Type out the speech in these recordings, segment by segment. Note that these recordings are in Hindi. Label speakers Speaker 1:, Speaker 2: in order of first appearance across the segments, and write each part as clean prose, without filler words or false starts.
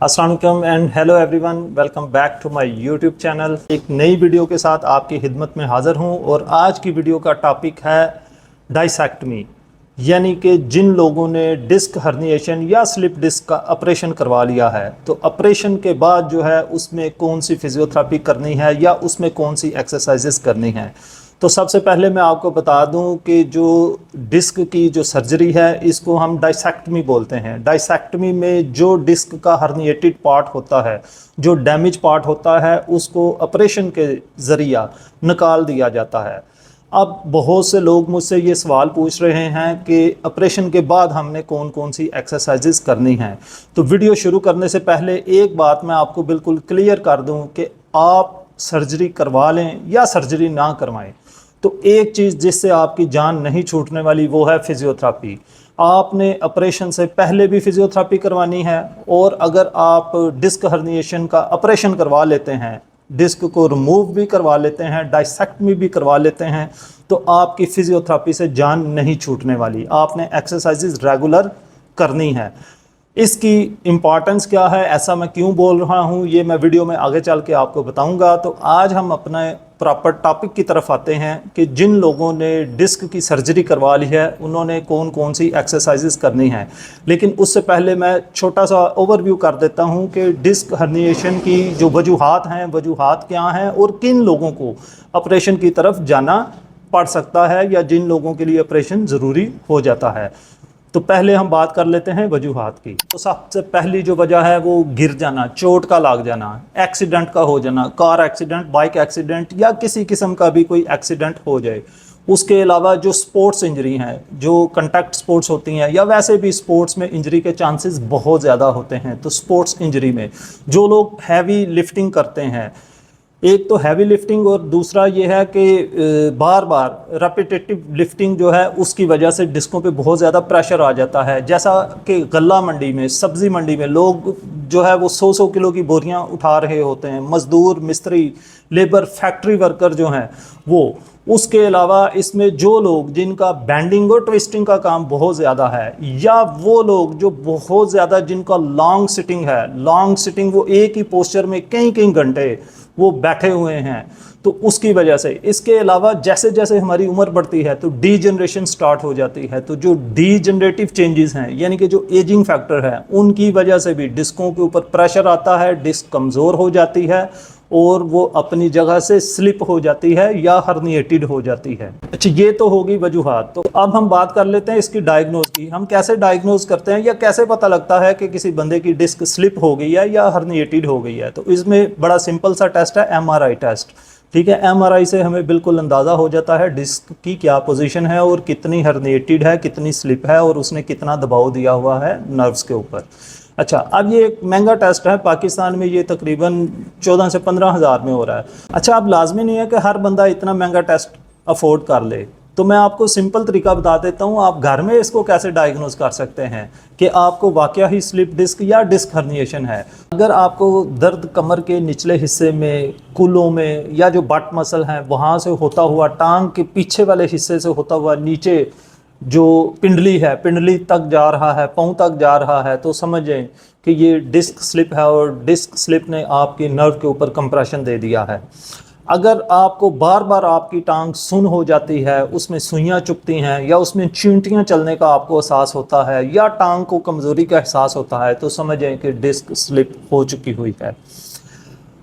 Speaker 1: अस्सलाम वालेकुम and hello everyone, welcome back to my YouTube channel. एक नई वीडियो के साथ आपकी खिदमत में हाज़िर हूं और आज की वीडियो का टॉपिक है डाइसेक्टमी, यानी कि जिन लोगों ने डिस्क हर्निएशन या स्लिप डिस्क का ऑपरेशन करवा लिया है तो ऑपरेशन के बाद जो है उसमें कौन सी फिजियोथेरेपी करनी है या उसमें कौन सी एक्सरसाइजेस करनी है। तो सबसे पहले मैं आपको बता दूं कि जो डिस्क की जो सर्जरी है इसको हम डाइसेक्टमी बोलते हैं। डाइसेक्टमी में जो डिस्क का हर्निएटेड पार्ट होता है, जो डैमेज पार्ट होता है, उसको ऑपरेशन के ज़रिया निकाल दिया जाता है। अब बहुत से लोग मुझसे ये सवाल पूछ रहे हैं कि ऑपरेशन के बाद हमने कौन कौन सी एक्सरसाइजेस करनी हैं। तो वीडियो शुरू करने से पहले एक बात मैं आपको बिल्कुल क्लियर कर दूं कि आप सर्जरी करवा लें या सर्जरी ना करवाएं, तो एक चीज़ जिससे आपकी जान नहीं छूटने वाली वो है फिजियोथेरेपी। आपने ऑपरेशन से पहले भी फिजियोथेरेपी करवानी है और अगर आप डिस्क हर्निएशन का ऑपरेशन करवा लेते हैं, डिस्क को रिमूव भी करवा लेते हैं, डाइसेक्टमी भी करवा लेते हैं, तो आपकी फिजियोथेरेपी से जान नहीं छूटने वाली। आपने एक्सरसाइजेज रेगुलर करनी है। इसकी इम्पॉर्टेंस क्या है, ऐसा मैं क्यों बोल रहा हूँ, ये मैं वीडियो में आगे चल के आपको बताऊँगा। तो आज हम अपने प्रॉपर टॉपिक की तरफ आते हैं कि जिन लोगों ने डिस्क की सर्जरी करवा ली है उन्होंने कौन कौन सी एक्सरसाइजेस करनी है। लेकिन उससे पहले मैं छोटा सा ओवरव्यू कर देता हूं कि डिस्क हर्निएशन की जो वजूहात हैं, वजूहात क्या हैं और किन लोगों को ऑपरेशन की तरफ जाना पड़ सकता है या जिन लोगों के लिए ऑपरेशन ज़रूरी हो जाता है। तो पहले हम बात कर लेते हैं वजूहात की। तो सबसे पहली जो वजह है वो गिर जाना, चोट का लग जाना, एक्सीडेंट का हो जाना, कार एक्सीडेंट, बाइक एक्सीडेंट या किसी किस्म का भी कोई एक्सीडेंट हो जाए। उसके अलावा जो स्पोर्ट्स इंजरी हैं, जो कंटैक्ट स्पोर्ट्स होती हैं या वैसे भी स्पोर्ट्स में इंजरी के चांसेस बहुत ज़्यादा होते हैं। तो स्पोर्ट्स इंजरी में जो लोग हैवी लिफ्टिंग करते हैं, एक तो हैवी लिफ्टिंग और दूसरा ये है कि बार बार रेपिटेटिव लिफ्टिंग जो है उसकी वजह से डिस्कों पे बहुत ज़्यादा प्रेशर आ जाता है। जैसा कि गल्ला मंडी में, सब्ज़ी मंडी में लोग जो है वो 100-100 किलो की बोरियां उठा रहे होते हैं, मज़दूर, मिस्त्री, लेबर, फैक्ट्री वर्कर जो हैं वो। उसके अलावा इसमें जो लोग जिनका बैंडिंग और ट्विस्टिंग का काम बहुत ज़्यादा है, या वो लोग जो बहुत ज़्यादा जिनका लॉन्ग सिटिंग है, लॉन्ग सिटिंग वो एक ही पोस्चर में कई कई घंटे वो बैठे हुए हैं, तो उसकी वजह से। इसके अलावा जैसे जैसे हमारी उम्र बढ़ती है तो डी जनरेशन स्टार्ट हो जाती है। तो जो डी जनरेटिव चेंजेस हैं, यानी कि जो एजिंग फैक्टर है, उनकी वजह से भी डिस्कों के ऊपर प्रेशर आता है, डिस्क कमज़ोर हो जाती है और वो अपनी जगह से स्लिप हो जाती है या हर्निएटेड हो जाती है। अच्छा, ये तो होगी वजूहात। तो अब हम बात कर लेते हैं इसकी डायग्नोज की। हम कैसे डायग्नोज करते हैं या कैसे पता लगता है कि किसी बंदे की डिस्क स्लिप हो गई है या हर्निएटेड हो गई है। तो इसमें बड़ा सिंपल सा टेस्ट है, एमआरआई टेस्ट। ठीक है, एमआरआई से हमें बिल्कुल अंदाज़ा हो जाता है डिस्क की क्या पोजीशन है और कितनी हर्निएटेड है, कितनी स्लिप है और उसने कितना दबाव दिया हुआ है नर्व्स के ऊपर। अच्छा, अब ये एक महंगा टेस्ट है, पाकिस्तान में ये तकरीबन 14 से 15 हज़ार में हो रहा है। अच्छा, अब लाजमी नहीं है कि हर बंदा इतना महंगा टेस्ट अफोर्ड कर ले, तो मैं आपको सिंपल तरीका बता देता हूँ आप घर में इसको कैसे डायग्नोज कर सकते हैं कि आपको वाकया ही स्लिप डिस्क या डिस्क हर्निएशन है। अगर आपको दर्द कमर के निचले हिस्से में, कूलों में, या जो बट मसल हैं वहाँ से होता हुआ, टांग के पीछे वाले हिस्से से होता हुआ नीचे जो पिंडली है, पिंडली तक जा रहा है, पाँव तक जा रहा है, तो समझें कि ये डिस्क स्लिप है और डिस्क स्लिप ने आपकी नर्व के ऊपर कंप्रेशन दे दिया है। अगर आपको बार बार आपकी टांग सुन हो जाती है, उसमें सुइयां चुभती हैं या उसमें चींटियां चलने का आपको एहसास होता है या टांग को कमज़ोरी का एहसास होता है, तो समझें कि डिस्क स्लिप हो चुकी हुई है।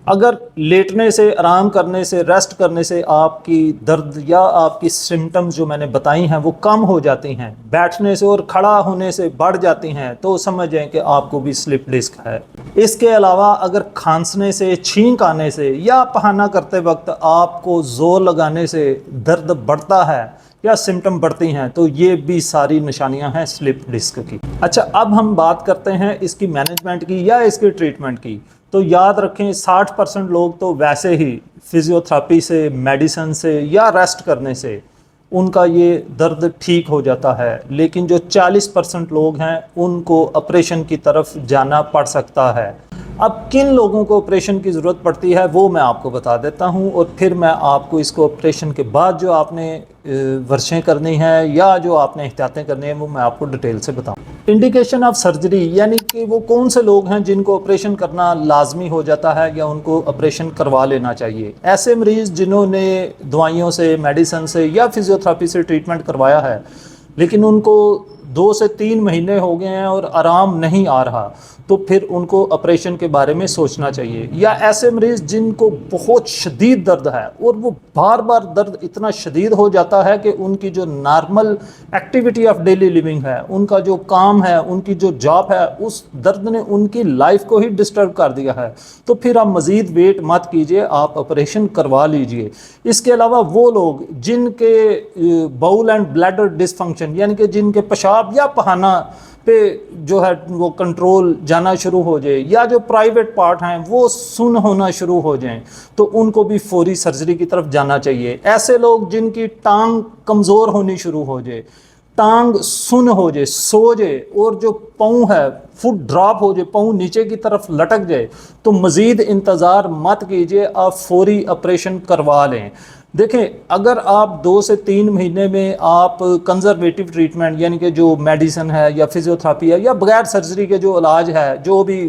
Speaker 1: अगर लेटने से, आराम करने से, रेस्ट करने से आपकी दर्द या आपकी सिम्टम्स जो मैंने बताई हैं वो कम हो जाती हैं, बैठने से और खड़ा होने से बढ़ जाती हैं, तो समझें कि आपको भी स्लिप डिस्क है। इसके अलावा अगर खांसने से, छींक आने से या पहाना करते वक्त आपको ज़ोर लगाने से दर्द बढ़ता है या सिम्टम बढ़ती हैं, तो ये भी सारी निशानियां हैं स्लिप डिस्क की। अच्छा, अब हम बात करते हैं इसकी मैनेजमेंट की या इसकी ट्रीटमेंट की। तो याद रखें 60% लोग तो वैसे ही फिजियोथेरेपी से, मेडिसिन से या रेस्ट करने से उनका ये दर्द ठीक हो जाता है, लेकिन जो 40% लोग हैं उनको ऑपरेशन की तरफ जाना पड़ सकता है। अब किन लोगों को ऑपरेशन की ज़रूरत पड़ती है वो मैं आपको बता देता हूं, और फिर मैं आपको इसको ऑपरेशन के बाद जो आपने वर्शें करनी है या जो आपने एहतियातें करनी है वो मैं आपको डिटेल से बताऊं। इंडिकेशन ऑफ सर्जरी यानी कि वो कौन से लोग हैं जिनको ऑपरेशन करना लाजमी हो जाता है या उनको ऑपरेशन करवा लेना चाहिए। ऐसे मरीज़ जिन्होंने दवाइयों से, मेडिसिन से या फिजियोथेरेपी से ट्रीटमेंट करवाया है लेकिन उनको 2 से 3 महीने हो गए हैं और आराम नहीं आ रहा, तो फिर उनको ऑपरेशन के बारे में सोचना चाहिए। या ऐसे मरीज़ जिनको बहुत शदीद दर्द है और वो बार बार दर्द इतना शदीद हो जाता है कि उनकी जो normal activity of daily living है, उनका जो काम है, उनकी जो जॉब है, उस दर्द ने उनकी लाइफ को ही डिस्टर्ब कर दिया है, तो फिर आप मज़ीद वेट मत कीजिए, आप ऑपरेशन करवा लीजिए। इसके अलावा वो लोग जिनके बाउल एंड ब्लैडर डिसफंक्शन यानी कि जिनके पेशाब या पखाना पे जो है वो कंट्रोल जाना शुरू हो जाए, या जो प्राइवेट पार्ट हैं वो सुन्न होना शुरू हो जाएं, तो उनको भी फौरी सर्जरी की तरफ जाना चाहिए। ऐसे लोग जिनकी टांग कमज़ोर होनी शुरू हो जाए, टांग सुन्न हो जाए, सो जाए, और जो पाँव है फुट ड्रॉप हो जाए, पाँव नीचे की तरफ लटक जाए, तो मज़ीद इंतज़ार मत कीजिए, आप फौरी ऑपरेशन करवा लें। देखें, अगर आप 2 से 3 महीने में आप कंजर्वेटिव ट्रीटमेंट यानी कि जो मेडिसिन है या फिजियोथेरेपी है या बगैर सर्जरी के जो इलाज है, जो भी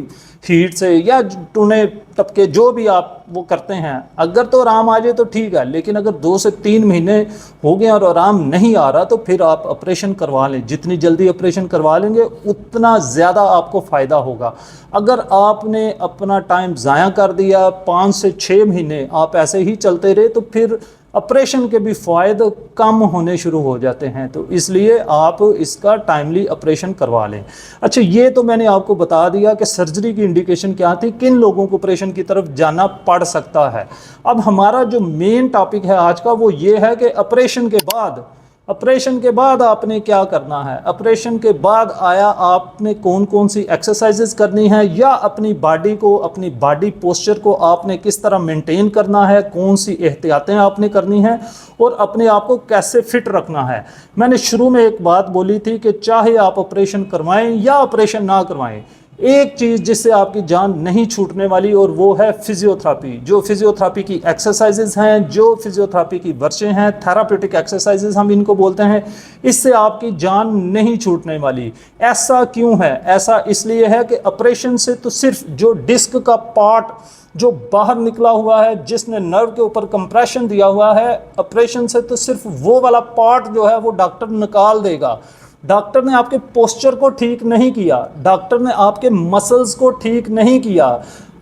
Speaker 1: हीट से या टूने टपके जो भी आप वो करते हैं, अगर तो आराम आ जाए तो ठीक है, लेकिन अगर 2 से 3 महीने हो गए और आराम नहीं आ रहा तो फिर आप ऑपरेशन करवा लें। जितनी जल्दी ऑपरेशन करवा लेंगे उतना ज़्यादा आपको फ़ायदा होगा। अगर आपने अपना टाइम ज़ाया कर दिया, 5 से 6 महीने आप ऐसे ही चलते रहे, तो फिर ऑपरेशन के भी फ़ायदे कम होने शुरू हो जाते हैं। तो इसलिए आप इसका टाइमली ऑपरेशन करवा लें। अच्छा, ये तो मैंने आपको बता दिया कि सर्जरी की इंडिकेशन क्या थी, किन लोगों को ऑपरेशन की तरफ जाना पड़ सकता है। अब हमारा जो मेन टॉपिक है आज का वो ये है कि ऑपरेशन के बाद आपने क्या करना है। ऑपरेशन के बाद आया आपने कौन कौन सी एक्सरसाइजेज करनी है, या अपनी बॉडी को, अपनी बॉडी पोस्चर को आपने किस तरह मेंटेन करना है, कौन सी एहतियातें आपने करनी है और अपने आप को कैसे फिट रखना है। मैंने शुरू में एक बात बोली थी कि चाहे आप ऑपरेशन करवाएं या ऑपरेशन ना करवाएं, एक चीज़ जिससे आपकी जान नहीं छूटने वाली, और वो है फिजियोथेरेपी। जो फिजियोथेरेपी की एक्सरसाइजेज हैं, जो फिजियोथेरेपी की वर्शें हैं, थेराप्यूटिक एक्सरसाइजेज हम इनको बोलते हैं, इससे आपकी जान नहीं छूटने वाली। ऐसा क्यों है? ऐसा इसलिए है कि ऑपरेशन से तो सिर्फ जो डिस्क का पार्ट जो बाहर निकला हुआ है, जिसने नर्व के ऊपर कंप्रेशन दिया हुआ है, ऑपरेशन से तो सिर्फ वो वाला पार्ट जो है वो डॉक्टर निकाल देगा। डॉक्टर ने आपके पोस्चर को ठीक नहीं किया, डॉक्टर ने आपके मसल्स को ठीक नहीं किया,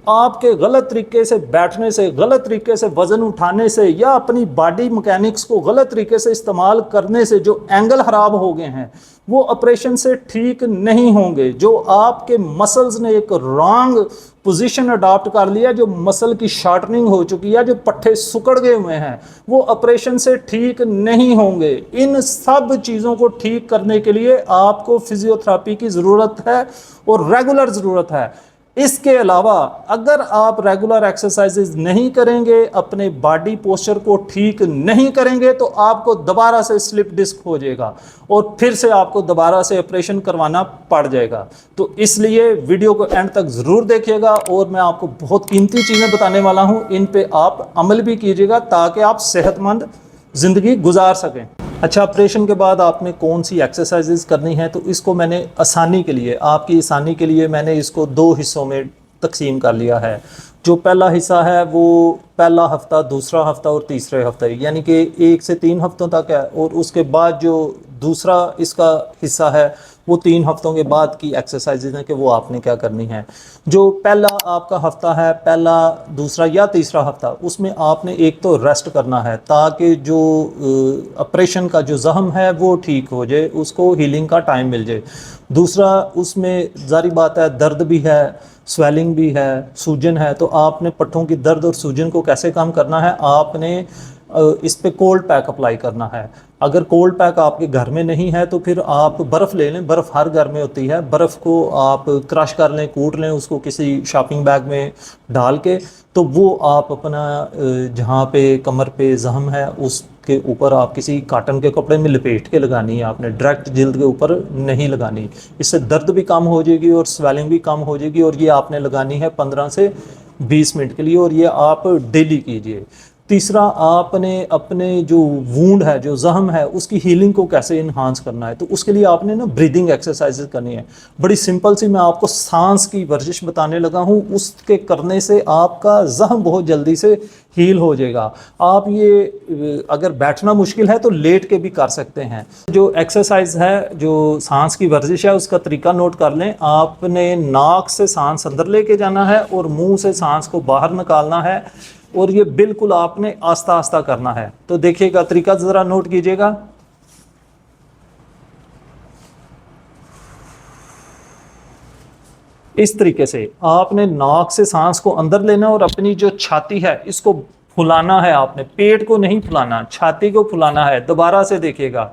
Speaker 1: आपके गलत तरीके से बैठने से, गलत तरीके से वज़न उठाने से, या अपनी बॉडी मैकेनिक्स को गलत तरीके से इस्तेमाल करने से जो एंगल ख़राब हो गए हैं वो ऑपरेशन से ठीक नहीं होंगे। जो आपके मसल्स ने एक रॉन्ग पोजीशन अडॉप्ट कर लिया, जो मसल की शार्टनिंग हो चुकी है, जो पट्टे सुकड़ गए हुए हैं, वो ऑपरेशन से ठीक नहीं होंगे। इन सब चीज़ों को ठीक करने के लिए आपको फिजियोथेरेपी की ज़रूरत है और रेगुलर ज़रूरत है। इसके अलावा अगर आप रेगुलर एक्सरसाइजेज नहीं करेंगे, अपने बॉडी पोस्चर को ठीक नहीं करेंगे, तो आपको दोबारा से स्लिप डिस्क हो जाएगा और फिर से आपको दोबारा से ऑपरेशन करवाना पड़ जाएगा। तो इसलिए वीडियो को एंड तक ज़रूर देखिएगा और मैं आपको बहुत कीमती चीज़ें बताने वाला हूँ, इन पे आप अमल भी कीजिएगा ताकि आप सेहतमंद ज़िंदगी गुजार सकें। अच्छा, ऑपरेशन के बाद आपने कौन सी एक्सरसाइजेज करनी है, तो इसको मैंने आसानी के लिए, आपकी आसानी के लिए मैंने इसको 2 हिस्सों में तकसीम कर लिया है। जो पहला हिस्सा है वो पहला हफ्ता, दूसरा हफ्ता और तीसरे हफ्ते, यानी कि 1 से 3 हफ्तों तक है, और उसके बाद जो दूसरा इसका हिस्सा है वो 3 हफ्तों के बाद की एक्सरसाइजेज हैं कि वो आपने क्या करनी है। जो पहला आपका हफ्ता है, पहला, दूसरा या तीसरा हफ्ता, उसमें आपने एक तो रेस्ट करना है ताकि जो ऑपरेशन का जो ज़ख्म है वो ठीक हो जाए, उसको हीलिंग का टाइम मिल जाए। दूसरा, उसमें जारी बात है दर्द भी है, स्वेलिंग भी है, सूजन है, तो आपने पट्टों की दर्द और सूजन को कैसे कम करना है, आपने इस पे कोल्ड पैक अप्लाई करना है। अगर कोल्ड पैक आपके घर में नहीं है तो फिर आप बर्फ़ ले लें, बर्फ़ हर घर में होती है, बर्फ़ को आप क्रश कर लें, कूट लें उसको किसी शॉपिंग बैग में डाल के, तो वो आप अपना जहाँ पे कमर पे जख्म है उसके ऊपर आप किसी काटन के कपड़े में लपेट के लगानी है, आपने डायरेक्ट जिल्द के ऊपर नहीं लगानी। इससे दर्द भी कम हो जाएगी और स्वेलिंग भी कम हो जाएगी, और ये आपने लगानी है 15 से 20 मिनट के लिए, और ये आप डेली कीजिए। तीसरा, आपने अपने जो वूंड है, जो जख्म है, उसकी हीलिंग को कैसे इन्हांस करना है, तो उसके लिए आपने ना ब्रीदिंग एक्सरसाइजेज करनी है। बड़ी सिंपल सी मैं आपको सांस की वर्जिश बताने लगा हूँ, उसके करने से आपका जख्म बहुत जल्दी से हील हो जाएगा। आप ये अगर बैठना मुश्किल है तो लेट के भी कर सकते हैं। जो एक्सरसाइज है, जो सांस की वर्जिश है, उसका तरीका नोट कर लें। आपने नाक से सांस अंदर लेके जाना है और मुंह से सांस को बाहर निकालना है, और ये बिल्कुल आपने आस्ता आस्ता करना है। तो देखिएगा, तरीका ज़रा नोट कीजिएगा। इस तरीके से आपने नाक से सांस को अंदर लेना और अपनी जो छाती है इसको फुलाना है। आपने पेट को नहीं फुलाना, छाती को फुलाना है। दोबारा से देखिएगा।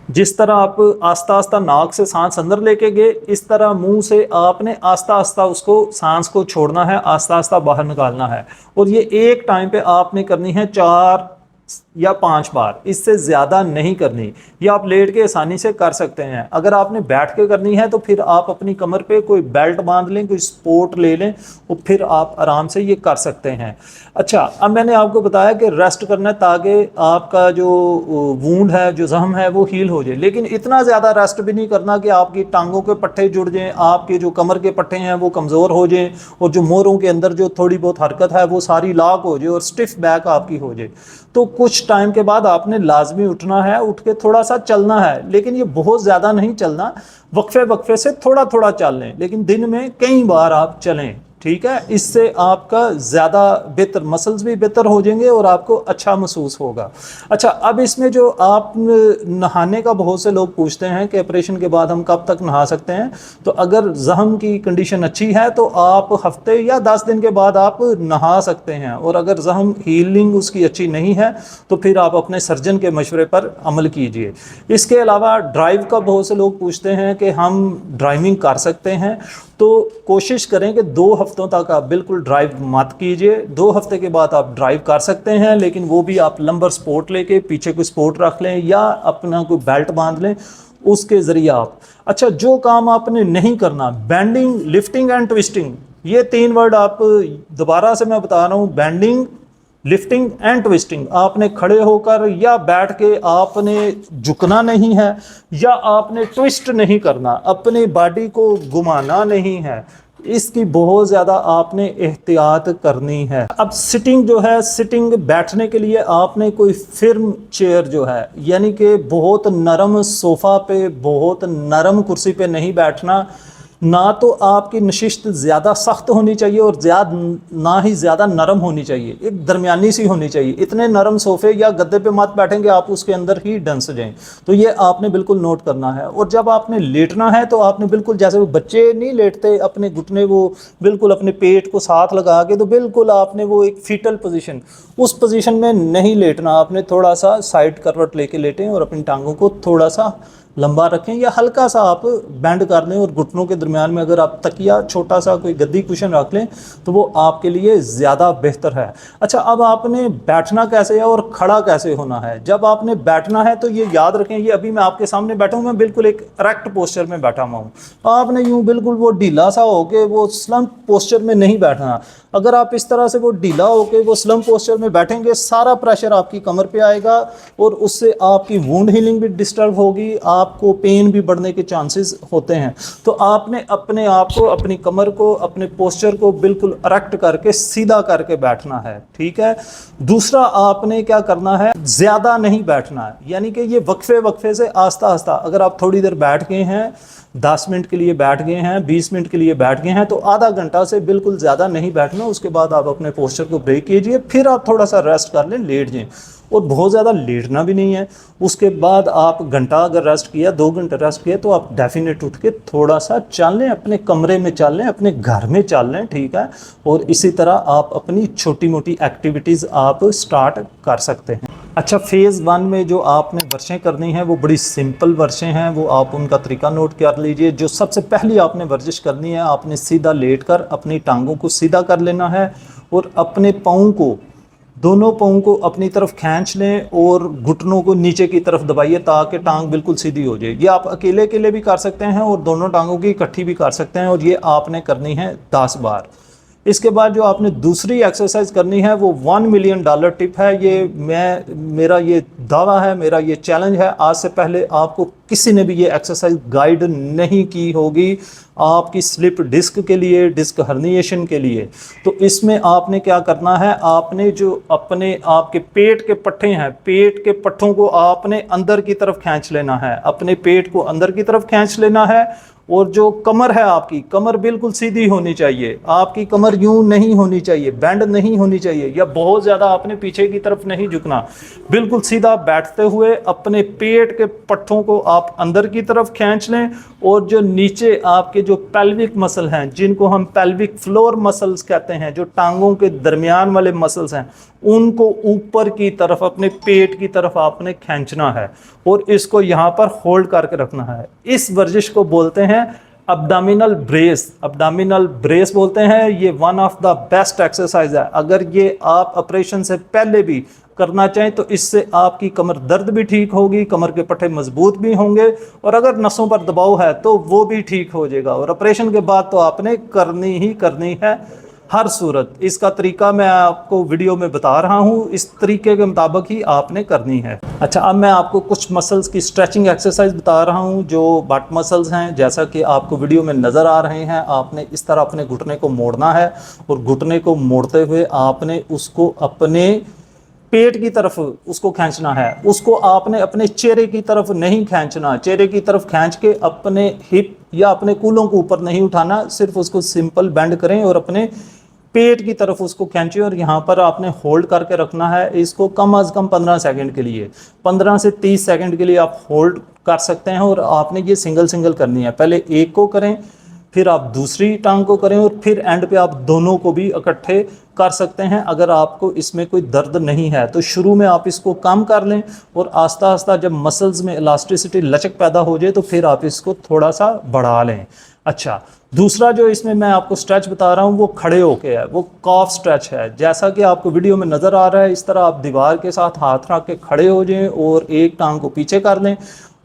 Speaker 1: जिस तरह आप आस्ता आस्ता नाक से सांस अंदर लेके गए, इस तरह मुंह से आपने आस्ता आस्ता उसको सांस को छोड़ना है, आस्ता आस्ता बाहर निकालना है। और ये एक टाइम पे आपने करनी है 4 या 5 बार, इससे ज़्यादा नहीं करनी। ये आप लेट के आसानी से कर सकते हैं। अगर आपने बैठ के करनी है तो फिर आप अपनी कमर पे कोई बेल्ट बांध लें, कोई सपोर्ट ले लें, और फिर आप आराम से ये कर सकते हैं। अच्छा, अब मैंने आपको बताया कि रेस्ट करना है ताकि आपका जो वूंड है, जो जख्म है, वो हील हो जाए। लेकिन इतना ज़्यादा रेस्ट भी नहीं करना कि आपकी टांगों के पट्टे जुड़ जाएं, आपके जो कमर के पट्टे हैं वो कमज़ोर हो जाएं, और जो मोरों के अंदर जो थोड़ी बहुत हरकत है वो सारी लॉक हो जाए और स्टिफ बैक आपकी हो जाए। तो कुछ टाइम के बाद आपने लाजमी उठना है, उठ के थोड़ा सा चलना है, लेकिन ये बहुत ज़्यादा नहीं चलना, वक्फे वक्फे से थोड़ा थोड़ा चल लें, लेकिन दिन में कई बार आप चलें, ठीक है। इससे आपका ज़्यादा बेहतर, मसल्स भी बेहतर हो जाएंगे और आपको अच्छा महसूस होगा। अच्छा, अब इसमें जो आप नहाने का बहुत से लोग पूछते हैं कि ऑपरेशन के बाद हम कब तक नहा सकते हैं, तो अगर जख्म की कंडीशन अच्छी है तो आप हफ्ते या 10 दिन के बाद आप नहा सकते हैं, और अगर जख्म हीलिंग उसकी अच्छी नहीं है तो फिर आप अपने सर्जन के मशवरे पर अमल कीजिए। इसके अलावा ड्राइव का बहुत से लोग पूछते हैं कि हम ड्राइविंग कर सकते हैं, तो कोशिश करें कि 2 हफ्तों तक आप बिल्कुल ड्राइव मत कीजिए। 2 हफ्ते के बाद आप ड्राइव कर सकते हैं, लेकिन वो भी आप लंबर सपोर्ट लेके, पीछे कोई सपोर्ट रख लें या अपना कोई बेल्ट बांध लें, उसके ज़रिए आप। अच्छा, जो काम आपने नहीं करना, बेंडिंग, लिफ्टिंग एंड ट्विस्टिंग, ये 3 वर्ड आप दोबारा से मैं बता रहा हूँ। बेंडिंग, लिफ्टिंग एंड ट्विस्टिंग, आपने खड़े होकर या बैठ के आपने झुकना नहीं है, या आपने ट्विस्ट नहीं करना, अपनी बॉडी को घुमाना नहीं है। इसकी बहुत ज़्यादा आपने एहतियात करनी है। अब सिटिंग जो है, सिटिंग बैठने के लिए आपने कोई फिर्म चेयर जो है, यानी कि बहुत नरम सोफ़ा पे, बहुत नरम कुर्सी पे नहीं बैठना। ना तो आपकी नशिस्त ज़्यादा सख्त होनी चाहिए और ना ही ज़्यादा नरम होनी चाहिए, एक दरमियानी सी होनी चाहिए। इतने नरम सोफ़े या गद्दे पे मत बैठेंगे आप उसके अंदर ही डंस जाएं। तो ये आपने बिल्कुल नोट करना है। और जब आपने लेटना है तो आपने बिल्कुल, जैसे वो बच्चे नहीं लेटते अपने घुटने वो बिल्कुल अपने पेट को साथ लगा के, तो बिल्कुल आपने वो एक फीटल पोजीशन, उस पोजीशन में नहीं लेटना। आपने थोड़ा सा साइड करवट लेके लेटें और अपनी टांगों को थोड़ा सा लंबा रखें, या हल्का सा आप बेंड कर लें, और घुटनों के दरमियान में अगर आप तकिया, छोटा सा कोई गद्दी कुशन रख लें तो वो आपके लिए ज़्यादा बेहतर है। अच्छा, अब आपने बैठना कैसे है और खड़ा कैसे होना है। जब आपने बैठना है तो ये याद रखें, ये अभी मैं आपके सामने बैठा हूँ, मैं बिल्कुल एक इरेक्ट पोस्चर में बैठा हुआ हूँ। आपने यूँ बिल्कुल वो ढीला सा होके वो स्लम्प पोस्चर में नहीं बैठना। अगर आप इस तरह से वो ढीला होके वो स्लम्प पोस्चर में बैठेंगे, सारा प्रेशर आपकी कमर पे आएगा और उससे आपकी वुंड हीलिंग भी डिस्टर्ब होगी, आपको पेन भी बढ़ने के चांसेस होते हैं। तो आपने अपने आप को, अपनी कमर को, अपने पोस्चर को बिल्कुल इरेक्ट करके सीधा करके बैठना है, ठीक है। दूसरा, आपने क्या करना है, ज़्यादा नहीं बैठना है, यानी कि ये वक्फे वक्फे से आस्ता आस्ता, अगर आप थोड़ी देर बैठ गए हैं, 10 मिनट के लिए बैठ गए हैं, 20 मिनट के लिए बैठ गए हैं, तो आधा घंटा से बिल्कुल ज़्यादा नहीं बैठना। उसके बाद आप अपने पोस्चर को ब्रेक कीजिए, फिर आप थोड़ा सा रेस्ट कर लें, लेट जाएं। और बहुत ज़्यादा लेटना भी नहीं है। उसके बाद आप घंटा अगर रेस्ट किया, 2 घंटे रेस्ट किया, तो आप डेफिनेट उठ के थोड़ा सा चल लें, अपने कमरे में चल लें, अपने घर में चल लें, ठीक है। और इसी तरह आप अपनी छोटी मोटी एक्टिविटीज़ आप स्टार्ट कर सकते हैं। अच्छा, फेज़ 1 में जो आपने वर्शें करनी हैं वो बड़ी सिंपल वर्शें हैं, वो आप उनका तरीका नोट कर लीजिए। जो सबसे पहली आपने वर्जिश करनी है, आपने सीधा लेटकर अपनी टांगों को सीधा कर लेना है और अपने पाँव को, दोनों पाँव को अपनी तरफ खींच लें और घुटनों को नीचे की तरफ दबाइए ताकि टांग बिल्कुल सीधी हो जाए। ये आप अकेले अकेले भी कर सकते हैं और दोनों टांगों की इकट्ठी भी कर सकते हैं, और ये आपने करनी है 10 बार। इसके बाद जो आपने दूसरी एक्सरसाइज करनी है वो $1 मिलियन टिप है। ये मेरा ये दावा है, मेरा ये चैलेंज है, आज से पहले आपको किसी ने भी ये एक्सरसाइज गाइड नहीं की होगी आपकी स्लिप डिस्क के लिए, डिस्क हर्निएशन के लिए। तो इसमें आपने क्या करना है, आपने जो अपने आपके पेट के पट्टे हैं, पेट के पट्टों को आपने अंदर की तरफ खींच लेना है, अपने पेट को अंदर की तरफ खींच लेना है। और जो कमर है, आपकी कमर बिल्कुल सीधी होनी चाहिए, आपकी कमर यूं नहीं होनी चाहिए, बेंड नहीं होनी चाहिए, या बहुत ज़्यादा आपने पीछे की तरफ नहीं झुकना। बिल्कुल सीधा बैठते हुए अपने पेट के पट्टों को आप अंदर की तरफ खींच लें, और जो नीचे आपके जो पेल्विक मसल हैं, जिनको हम पेल्विक फ्लोर मसल्स कहते हैं, जो टांगों के दरमियान वाले मसल्स हैं, उनको ऊपर की तरफ अपने पेट की तरफ आपने खींचना है और इसको यहाँ पर होल्ड करके रखना है। इस वर्जिश को बोलते हैं अब्डामिनल ब्रेस, अब्डामिनल ब्रेस बोलते हैं। ये one of the best exercise है। अगर ये आप ऑपरेशन से पहले भी करना चाहें तो इससे आपकी कमर दर्द भी ठीक होगी, कमर के पट्टे मजबूत भी होंगे, और अगर नसों पर दबाव है तो वो भी ठीक हो जाएगा। और ऑपरेशन के बाद तो आपने करनी ही करनी है हर सूरत। इसका तरीका मैं आपको वीडियो में बता रहा हूँ, इस तरीके के मुताबिक ही आपने करनी है। अच्छा, अब मैं आपको कुछ मसल्स की स्ट्रेचिंग एक्सरसाइज बता रहा हूँ जो बट मसल्स हैं। जैसा कि आपको वीडियो में नज़र आ रहे हैं, आपने इस तरह अपने घुटने को मोड़ना है और घुटने को मोड़ते हुए आपने उसको अपने पेट की तरफ उसको खींचना है। उसको आपने अपने चेहरे की तरफ नहीं खींचना, चेहरे की तरफ खींच के अपने हिप या अपने कूलों को ऊपर नहीं उठाना, सिर्फ उसको सिंपल बेंड करें और अपने पेट की तरफ उसको खींचिए और यहाँ पर आपने होल्ड करके रखना है। इसको कम अज़ कम 15 सेकंड के लिए, 15 से 30 सेकंड के लिए आप होल्ड कर सकते हैं। और आपने ये सिंगल सिंगल करनी है, पहले एक को करें, फिर आप दूसरी टांग को करें, और फिर एंड पे आप दोनों को भी इकट्ठे कर सकते हैं। अगर आपको इसमें कोई दर्द नहीं है तो शुरू में आप इसको कम कर लें, और आस्ता आस्ता जब मसल्स में इलास्टिसिटी, लचक पैदा हो जाए, तो फिर आप इसको थोड़ा सा बढ़ा लें। अच्छा, दूसरा जो इसमें मैं आपको स्ट्रेच बता रहा हूँ वो खड़े होके है, वो कॉफ स्ट्रेच है। जैसा कि आपको वीडियो में नज़र आ रहा है, इस तरह आप दीवार के साथ हाथ रख के खड़े हो जाएं और एक टांग को पीछे कर लें,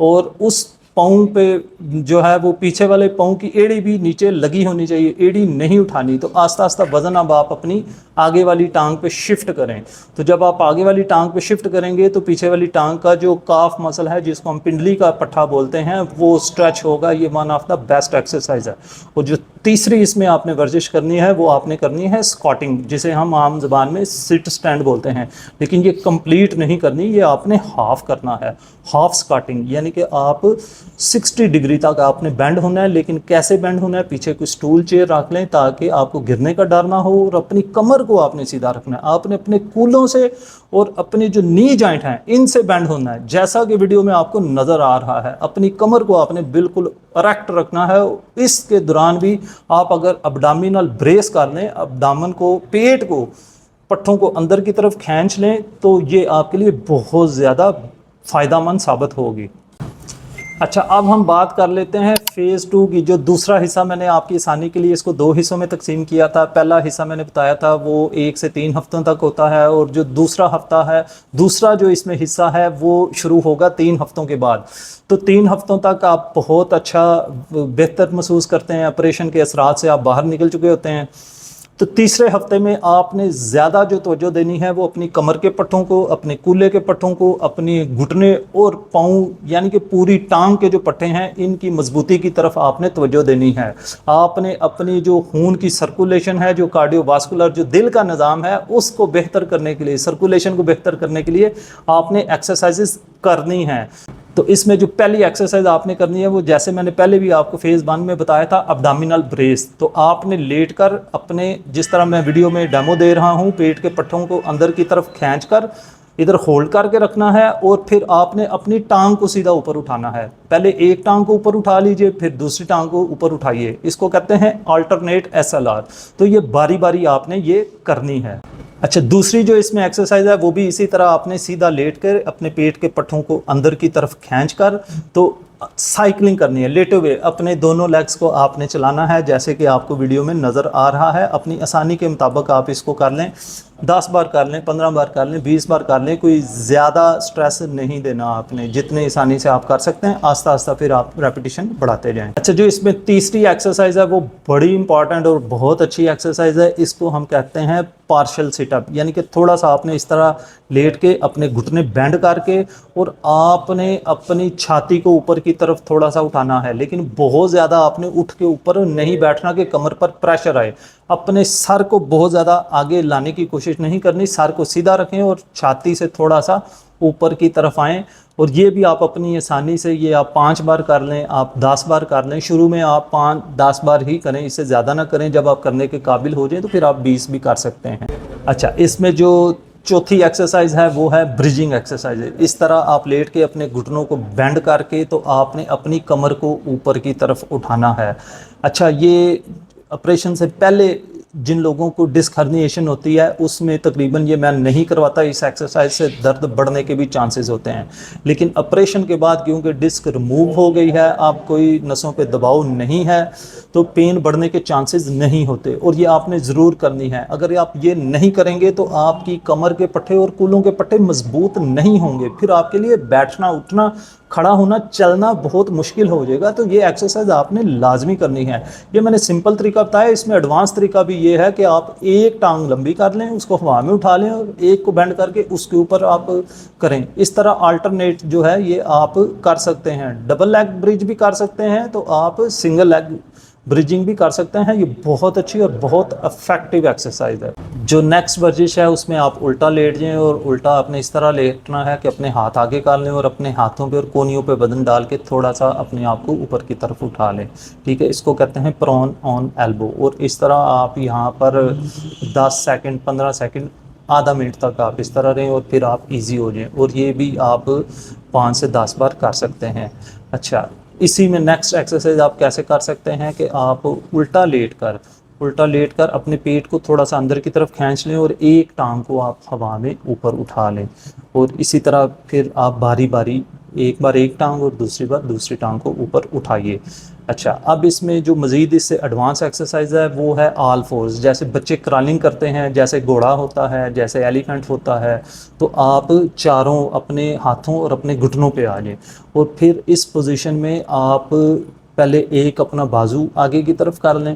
Speaker 1: और उस पाँव पे जो है वो पीछे वाले पाँव की एड़ी भी नीचे लगी होनी चाहिए, एड़ी नहीं उठानी। तो आस्ता आस्ता वज़न अब आप अपनी आगे वाली टांग पे शिफ्ट करें। तो जब आप आगे वाली टांग पे शिफ्ट करेंगे तो पीछे वाली टांग का जो काफ मसल है, जिसको हम पिंडली का पट्टा बोलते हैं, वो स्ट्रेच होगा। ये one of the best exercise है। और जो तीसरी इसमें आपने वर्जिश करनी है वो आपने करनी है स्क्वाटिंग, जिसे हम आम ज़बान में सिट स्टैंड बोलते हैं। लेकिन ये कंप्लीट नहीं करनी, ये आपने हाफ करना है, हाफ स्क्वाटिंग, यानी कि आप 60 डिग्री तक आपने बेंड होना है। लेकिन कैसे बेंड होना है, पीछे कोई स्टूल चेयर रख लें ताकि आपको गिरने का डर ना हो, और अपनी कमर को आपने सीधा रखना है। आपने अपने कूलों से और अपने जो नी जॉइंट हैं इनसे बेंड होना है, जैसा कि वीडियो में आपको नज़र आ रहा है। अपनी कमर को आपने बिल्कुल इरेक्ट रखना है। इसके दौरान भी आप अगर अब्डामिनल ब्रेस कर लें, अब्डामन को, पेट को, पट्टों को अंदर की तरफ खींच लें, तो ये आपके लिए बहुत ज़्यादा फ़ायदेमंद साबित होगी। अच्छा, अब हम बात कर लेते हैं फेज़ 2 की। जो दूसरा हिस्सा मैंने आपकी आसानी के लिए इसको 2 हिस्सों में तकसीम किया था। पहला हिस्सा मैंने बताया था वो 1 से 3 हफ्तों तक होता है, और जो दूसरा हफ्ता है, दूसरा जो इसमें हिस्सा है वो शुरू होगा 3 हफ्तों के बाद। तो 3 हफ्तों तक आप बहुत अच्छा बेहतर महसूस करते हैं, ऑपरेशन के असरात से आप बाहर निकल चुके होते हैं। तो तीसरे हफ्ते में आपने ज़्यादा जो तवज्जो देनी है वो अपनी कमर के पट्टों को, अपने कूल्हे के पट्टों को, अपनी घुटने और पाँव, यानी कि पूरी टांग के जो पट्टे हैं इनकी मजबूती की तरफ आपने तवज्जो देनी है। आपने अपनी जो खून की सर्कुलेशन है, जो कार्डियोवास्कुलर, जो दिल का निज़ाम है, उसको बेहतर करने के लिए, सर्कुलेशन को बेहतर करने के लिए आपने एक्सरसाइजेस करनी हैं। तो इसमें जो पहली एक्सरसाइज आपने करनी है वो, जैसे मैंने पहले भी आपको फेज़ 1 में बताया था, अब्डामिनल ब्रेस। तो आपने लेटकर अपने, जिस तरह मैं वीडियो में डेमो दे रहा हूँ, पेट के पट्टों को अंदर की तरफ खींचकर इधर होल्ड करके रखना है और फिर आपने अपनी टांग को सीधा ऊपर उठाना है। पहले एक टांग को ऊपर उठा लीजिए, फिर दूसरी टांग को ऊपर उठाइए। इसको कहते हैं अल्टरनेट SLR। तो ये बारी बारी आपने ये करनी है। अच्छा, दूसरी जो इसमें एक्सरसाइज है वो भी इसी तरह आपने सीधा लेट कर अपने पेट के पट्टों को अंदर की तरफ खींच कर तो साइकिलिंग करनी है। लेटे हुए अपने दोनों लेग्स को आपने चलाना है, जैसे कि आपको वीडियो में नज़र आ रहा है। अपनी आसानी के मुताबिक आप इसको कर लें, 10 बार कर लें, 15 बार कर लें, 20 बार कर लें। कोई ज़्यादा स्ट्रेस नहीं देना आपने, जितने आसानी से आप कर सकते हैं आस्ता आस्ता फिर आप रेपिटेशन बढ़ाते जाएं। अच्छा, जो इसमें तीसरी एक्सरसाइज है वो बड़ी इंपॉर्टेंट और बहुत अच्छी एक्सरसाइज है। इसको हम कहते हैं पार्शियल सिटअप, यानी कि थोड़ा सा आपने इस तरह लेट के अपने घुटने बेंड करके और आपने अपनी छाती को ऊपर की तरफ थोड़ा सा उठाना है, लेकिन बहुत ज़्यादा आपने उठ के ऊपर नहीं बैठना कि कमर पर प्रेशर आए। अपने सर को बहुत ज़्यादा आगे लाने की कोशिश नहीं करनी, सर को सीधा रखें और छाती से थोड़ा सा ऊपर की तरफ आएँ। और ये भी आप अपनी आसानी से ये आप 5 बार कर लें, आप 10 बार कर लें। शुरू में आप 5-10 बार ही करें, इससे ज़्यादा ना करें। जब आप करने के काबिल हो जाएं तो फिर आप 20 भी कर सकते हैं। अच्छा, इसमें जो चौथी एक्सरसाइज है वो है ब्रिजिंग एक्सरसाइज। इस तरह आप लेट के अपने घुटनों को बेंड करके तो आपने अपनी कमर को ऊपर की तरफ उठाना है। अच्छा, ये ऑपरेशन से पहले जिन लोगों को डिस्क हर्निएशन होती है उसमें तकरीबन ये मैं नहीं करवाता। इस एक्सरसाइज से दर्द बढ़ने के भी चांसेस होते हैं, लेकिन ऑपरेशन के बाद क्योंकि डिस्क रिमूव हो गई है, आप कोई नसों पे दबाव नहीं है, तो पेन बढ़ने के चांसेस नहीं होते और ये आपने ज़रूर करनी है। अगर आप ये नहीं करेंगे तो आपकी कमर के पट्टे और कूलों के पट्टे मजबूत नहीं होंगे, फिर आपके लिए बैठना, उठना, खड़ा होना, चलना बहुत मुश्किल हो जाएगा। तो ये एक्सरसाइज आपने लाजमी करनी है। ये मैंने सिंपल तरीका बताया, इसमें एडवांस तरीका भी ये है कि आप एक टांग लंबी कर लें, उसको हवा में उठा लें और एक को बेंड करके उसके ऊपर आप करें। इस तरह अल्टरनेट जो है ये आप कर सकते हैं। डबल लेग ब्रिज भी कर सकते हैं, तो आप सिंगल लेग ब्रिजिंग भी कर सकते हैं। ये बहुत अच्छी और बहुत इफेक्टिव एक्सरसाइज है। जो नेक्स्ट वर्जिश है उसमें आप उल्टा लेट जाएं और उल्टा आपने इस तरह लेटना है कि अपने हाथ आगे कर लें और अपने हाथों पे और कोनियों पे वजन डाल के थोड़ा सा अपने आप को ऊपर की तरफ उठा लें। ठीक है, इसको कहते हैं प्रोन ऑन एल्बो। और इस तरह आप यहाँ पर 10 सेकंड, 15 सेकंड, आधा मिनट तक आप इस तरह रहें और फिर आप इजी हो जाएं। और ये भी आप 5 से 10 बार कर सकते हैं। अच्छा, इसी में नेक्स्ट एक्सरसाइज आप कैसे कर सकते हैं कि आप उल्टा लेट कर अपने पेट को थोड़ा सा अंदर की तरफ खींच लें और एक टांग को आप हवा में ऊपर उठा लें। और इसी तरह फिर आप बारी बारी एक बार एक टांग और दूसरी बार दूसरी टांग को ऊपर उठाइए। अच्छा, अब इसमें जो मज़ीद इससे एडवांस एक्सरसाइज है वो है ऑल फोर्स। जैसे बच्चे क्रॉलिंग करते हैं, जैसे घोड़ा होता है, जैसे एलिफेंट होता है, तो आप चारों अपने हाथों और अपने घुटनों पे आ जाएं और फिर इस पोजीशन में आप पहले एक अपना बाजू आगे की तरफ कर लें,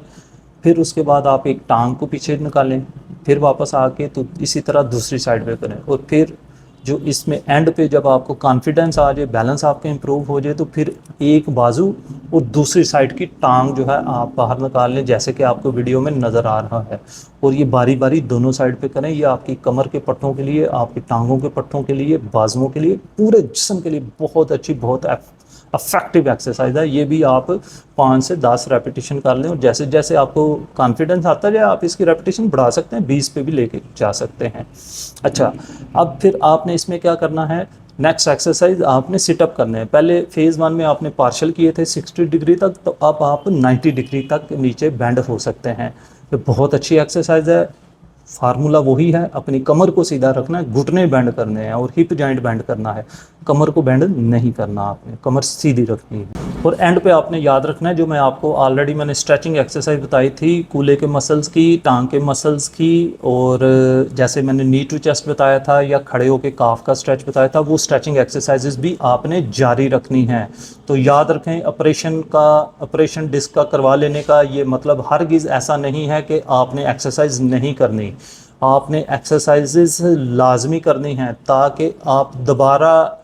Speaker 1: फिर उसके बाद आप एक टांग को पीछे निकालें, फिर वापस आके तो इसी तरह दूसरी साइड पे करें। और फिर जो इसमें एंड पे जब आपको कॉन्फिडेंस आ जाए, बैलेंस आपका इंप्रूव हो जाए, तो फिर एक बाजू और दूसरी साइड की टांग जो है आप बाहर निकाल लें, जैसे कि आपको वीडियो में नज़र आ रहा है। और ये बारी बारी दोनों साइड पे करें। ये आपकी कमर के पट्टों के लिए, आपकी टांगों के पट्टों के लिए, बाजुओं के लिए, पूरे जिस्म के लिए बहुत अच्छी, बहुत इफेक्टिव एक्सरसाइज है। ये भी आप 5 से 10 रेपिटेशन कर लें और जैसे जैसे आपको कॉन्फिडेंस आता जाए आप इसकी रेपिटेशन बढ़ा सकते हैं, 20 पे भी लेके जा सकते हैं। अच्छा, अब फिर आपने इसमें क्या करना है, नेक्स्ट एक्सरसाइज आपने सिटअप करने हैं। पहले फेज़ 1 में आपने पार्शियल किए थे 60 डिग्री तक, तो अब आप 90 डिग्री तक नीचे बेंड हो सकते हैं। तो बहुत अच्छी एक्सरसाइज है। फार्मूला वही है, अपनी कमर को सीधा रखना है, घुटने बेंड करने हैं और हिप जॉइंट बेंड करना है। कमर को बेंड नहीं करना, आपने कमर सीधी रखनी है। और एंड पे आपने याद रखना है, जो मैं आपको ऑलरेडी मैंने स्ट्रेचिंग एक्सरसाइज बताई थी, कूल्हे के मसल्स की, टांग के मसल्स की, और जैसे मैंने नी टू चेस्ट बताया था या खड़े होकर काफ का स्ट्रेच बताया था, वो स्ट्रेचिंग एक्सरसाइजेज भी आपने जारी रखनी है। तो याद रखें, ऑपरेशन डिस्क का करवा लेने का ये मतलब हरगिज़ ऐसा नहीं है कि आपने एक्सरसाइज नहीं करनी। आपने एक्सरसाइजेज लाजमी करनी हैं ताकि आप दोबारा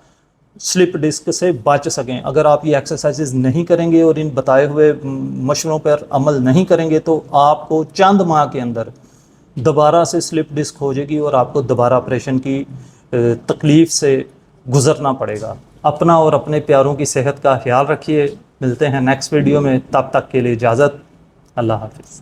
Speaker 1: स्लिप डिस्क से बच सकें। अगर आप ये एक्सरसाइजेज नहीं करेंगे और इन बताए हुए मशवरों पर अमल नहीं करेंगे तो आपको चंद माह के अंदर दोबारा से स्लिप डिस्क हो जाएगी और आपको दोबारा ऑपरेशन की तकलीफ़ से गुज़रना पड़ेगा। अपना और अपने प्यारों की सेहत का ख्याल रखिए। मिलते हैं नेक्स्ट वीडियो में, तब तक के लिए इजाज़त। अल्लाह हाफ़िज़।